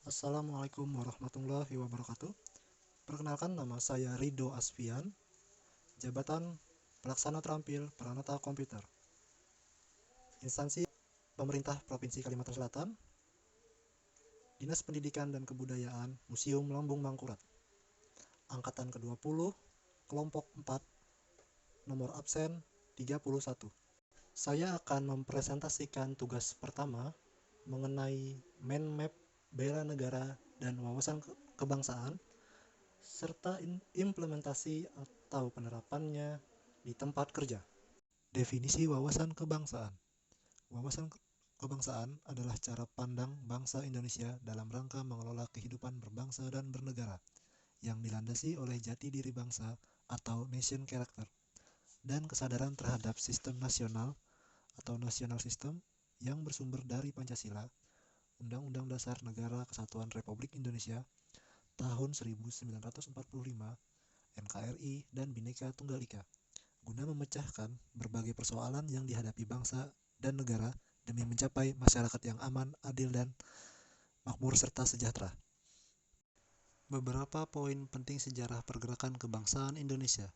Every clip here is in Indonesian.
Assalamualaikum warahmatullahi wabarakatuh. Perkenalkan, nama saya Rido Asfian, jabatan Pelaksana Terampil Peranata Komputer, instansi pemerintah Provinsi Kalimantan Selatan, Dinas Pendidikan dan Kebudayaan Museum Lambung Mangkurat, Angkatan ke-20, Kelompok 4, nomor absen 31. Saya akan mempresentasikan tugas pertama mengenai mind map bela negara dan wawasan kebangsaan, serta implementasi atau penerapannya di tempat kerja. Definisi wawasan kebangsaan. Wawasan kebangsaan adalah cara pandang bangsa Indonesia dalam rangka mengelola kehidupan berbangsa dan bernegara yang dilandasi oleh jati diri bangsa atau nation character dan kesadaran terhadap sistem nasional atau national system yang bersumber dari Pancasila, Undang-Undang Dasar Negara Kesatuan Republik Indonesia tahun 1945, NKRI, dan Bhinneka Tunggal Ika, guna memecahkan berbagai persoalan yang dihadapi bangsa dan negara demi mencapai masyarakat yang aman, adil, dan makmur serta sejahtera. Beberapa poin penting sejarah pergerakan kebangsaan Indonesia.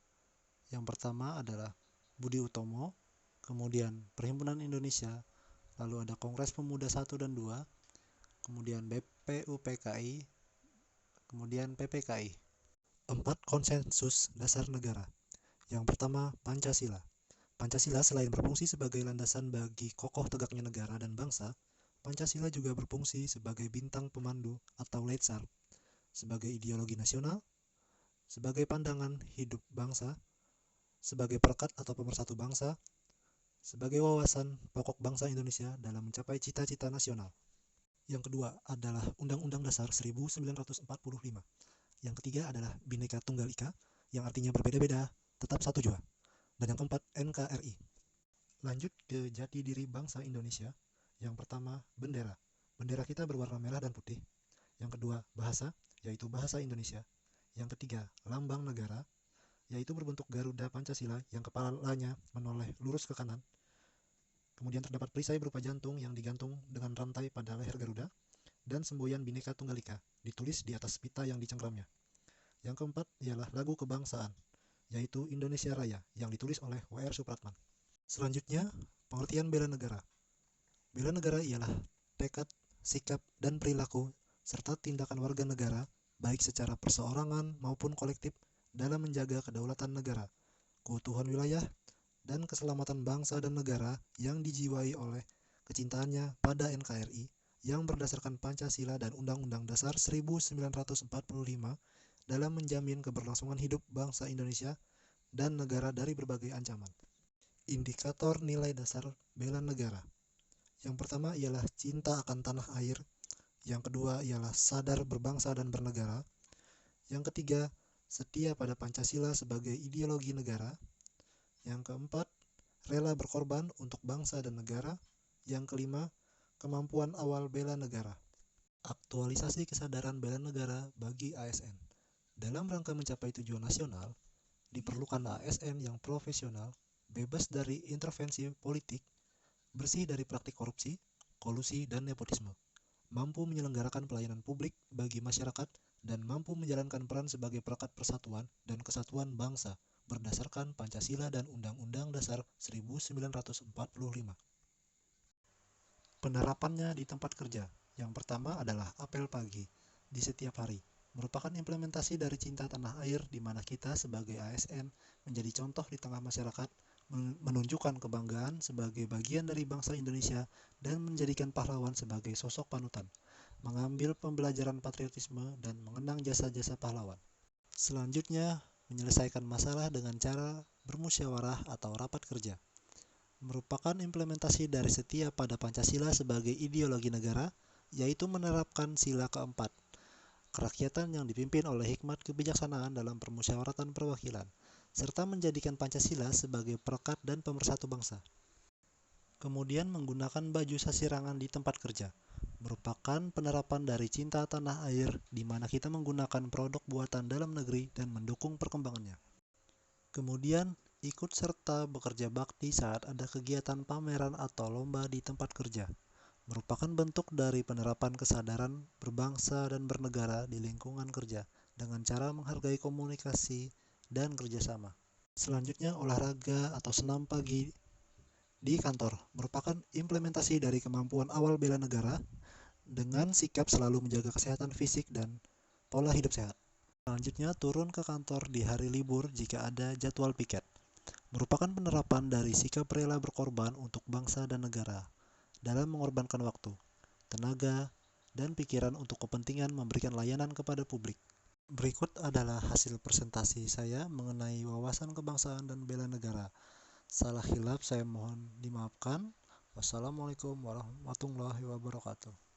Yang pertama adalah Budi Utomo, kemudian Perhimpunan Indonesia, lalu ada Kongres Pemuda 1 dan 2, kemudian BPUPKI, kemudian PPKI. 4 konsensus dasar negara. Yang pertama, Pancasila. Pancasila selain berfungsi sebagai landasan bagi kokoh tegaknya negara dan bangsa, Pancasila juga berfungsi sebagai bintang pemandu atau letsar, sebagai ideologi nasional, sebagai pandangan hidup bangsa, sebagai perekat atau pemersatu bangsa, sebagai wawasan pokok bangsa Indonesia dalam mencapai cita-cita nasional. Yang kedua adalah Undang-Undang Dasar 1945. Yang ketiga adalah Bhinneka Tunggal Ika, yang artinya berbeda-beda, tetap satu jua. Dan yang keempat, NKRI. Lanjut ke jati diri bangsa Indonesia. Yang pertama, bendera. Bendera kita berwarna merah dan putih. Yang kedua, bahasa, yaitu bahasa Indonesia. Yang ketiga, lambang negara, yaitu berbentuk Garuda Pancasila yang kepalanya menoleh lurus ke kanan. Kemudian terdapat perisai berupa jantung yang digantung dengan rantai pada leher Garuda, dan semboyan Bhinneka Tunggal Ika ditulis di atas pita yang dicengkramnya. Yang keempat ialah lagu kebangsaan, yaitu Indonesia Raya yang ditulis oleh W.R. Supratman. Selanjutnya, pengertian bela negara. Bela negara ialah tekad, sikap, dan perilaku serta tindakan warga negara, baik secara perseorangan maupun kolektif, dalam menjaga kedaulatan negara, keutuhan wilayah, dan keselamatan bangsa dan negara yang dijiwai oleh kecintaannya pada NKRI yang berdasarkan Pancasila dan Undang-Undang Dasar 1945 dalam menjamin keberlangsungan hidup bangsa Indonesia dan negara dari berbagai ancaman. Indikator nilai dasar bela negara. Yang pertama ialah cinta akan tanah air. Yang kedua ialah sadar berbangsa dan bernegara. Yang ketiga, setia pada Pancasila sebagai ideologi negara. Yang keempat, rela berkorban untuk bangsa dan negara. Yang kelima, kemampuan awal bela negara. Aktualisasi kesadaran bela negara bagi ASN. Dalam rangka mencapai tujuan nasional, diperlukan ASN yang profesional, bebas dari intervensi politik, bersih dari praktik korupsi, kolusi, dan nepotisme, mampu menyelenggarakan pelayanan publik bagi masyarakat, dan mampu menjalankan peran sebagai perekat persatuan dan kesatuan bangsa berdasarkan Pancasila dan Undang-Undang Dasar 1945. Penerapannya di tempat kerja. Yang pertama adalah apel pagi di setiap hari, merupakan implementasi dari cinta tanah air di mana kita sebagai ASN menjadi contoh di tengah masyarakat, menunjukkan kebanggaan sebagai bagian dari bangsa Indonesia dan menjadikan pahlawan sebagai sosok panutan, mengambil pembelajaran patriotisme dan mengenang jasa-jasa pahlawan. Selanjutnya, menyelesaikan masalah dengan cara bermusyawarah atau rapat kerja, merupakan implementasi dari setia pada Pancasila sebagai ideologi negara, yaitu menerapkan sila keempat, kerakyatan yang dipimpin oleh hikmat kebijaksanaan dalam permusyawaratan perwakilan, serta menjadikan Pancasila sebagai perekat dan pemersatu bangsa. Kemudian menggunakan baju sasirangan di tempat kerja, merupakan penerapan dari cinta tanah air di mana kita menggunakan produk buatan dalam negeri dan mendukung perkembangannya. Kemudian ikut serta bekerja bakti saat ada kegiatan pameran atau lomba di tempat kerja, merupakan bentuk dari penerapan kesadaran berbangsa dan bernegara di lingkungan kerja dengan cara menghargai komunikasi dan kerjasama. Selanjutnya, olahraga atau senam pagi di kantor merupakan implementasi dari kemampuan awal bela negara dengan sikap selalu menjaga kesehatan fisik dan pola hidup sehat. Selanjutnya, turun ke kantor di hari libur jika ada jadwal piket. Merupakan penerapan dari sikap rela berkorban untuk bangsa dan negara dalam mengorbankan waktu, tenaga, dan pikiran untuk kepentingan memberikan layanan kepada publik. Berikut adalah hasil presentasi saya mengenai wawasan kebangsaan dan bela negara. Salah hilaf saya mohon dimaafkan. Wassalamualaikum warahmatullahi wabarakatuh.